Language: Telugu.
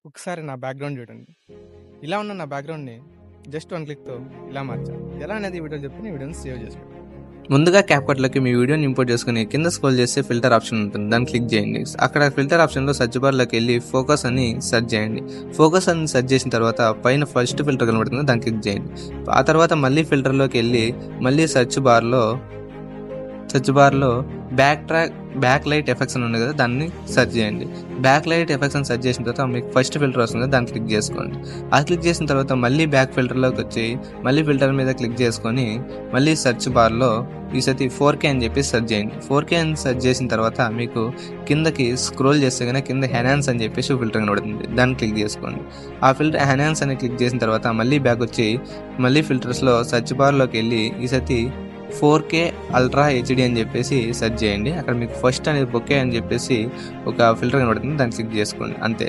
ఒకసారి నా బ్యాక్‌గ్రౌండ్ చూడండి. ఇలా ఉన్న నా బ్యాక్‌గ్రౌండ్‌ని జస్ట్ వన్ క్లిక్‌తో ఇలా మార్చా. ఎలా అనేది ఈ వీడియోలో చెప్తే ఈ వీడియోని సేవ్ చేసుకోండి. ముందుగా క్యాప్‌కట్‌లోకి మీ వీడియోని ఇంపోర్ట్ చేసుకొని కింద స్క్రోల్ చేస్తే ఫిల్టర్ ఆప్షన్ ఉంటుంది. దాన్ని క్లిక్ చేయండి. అక్కడ ఫిల్టర్ ఆప్షన్‌లో సెర్చ్ బార్‌లోకి వెళ్ళి ఫోకస్ అని సెర్చ్ చేయండి. ఫోకస్ అని సెర్చ్ చేసిన తర్వాత పైన ఫస్ట్ ఫిల్టర్ కనబడుతుంది. దాన్ని క్లిక్ చేయండి. ఆ తర్వాత మళ్ళీ ఫిల్టర్‌లోకి వెళ్ళి మళ్ళీ సెర్చ్ బార్‌లో బ్యాక్ లైట్ ఎఫెక్ట్స్ అని ఉంది కదా, దాన్ని సెర్చ్ చేయండి. బ్యాక్ లైట్ ఎఫెక్ట్స్ అని సెర్చ్ చేసిన తర్వాత మీకు ఫస్ట్ ఫిల్టర్ వస్తుంది, దాన్ని క్లిక్ చేసుకోండి. అది క్లిక్ చేసిన తర్వాత మళ్ళీ బ్యాక్ ఫిల్టర్లోకి వచ్చి మళ్ళీ ఫిల్టర్ మీద క్లిక్ చేసుకొని మళ్ళీ సెర్చ్ బార్లో ఈసారి 4K అని చెప్పి సెర్చ్ చేయండి. 4K అని సెర్చ్ చేసిన తర్వాత మీకు కిందకి స్క్రోల్ చేస్తే కనుక కింద ఎన్హాన్స్ అని చెప్పేసి ఫిల్టర్ కనబడుతుంది. దాన్ని క్లిక్ చేసుకోండి. ఆ ఫిల్టర్ ఎన్హాన్స్ అని క్లిక్ చేసిన తర్వాత మళ్ళీ బ్యాక్ వచ్చి మళ్ళీ ఫిల్టర్స్లో సెర్చ్ బార్లోకి వెళ్ళి ఈసారి 4K అల్ట్రా హెచ్డి అని చెప్పేసి సెర్చ్ చేయండి. అక్కడ మీకు ఫస్ట్ అనేది బొకే అని చెప్పేసి ఒక ఫిల్టర్ కనబడుతుంది. దాన్ని క్లిక్ చేసుకోండి. అంతే.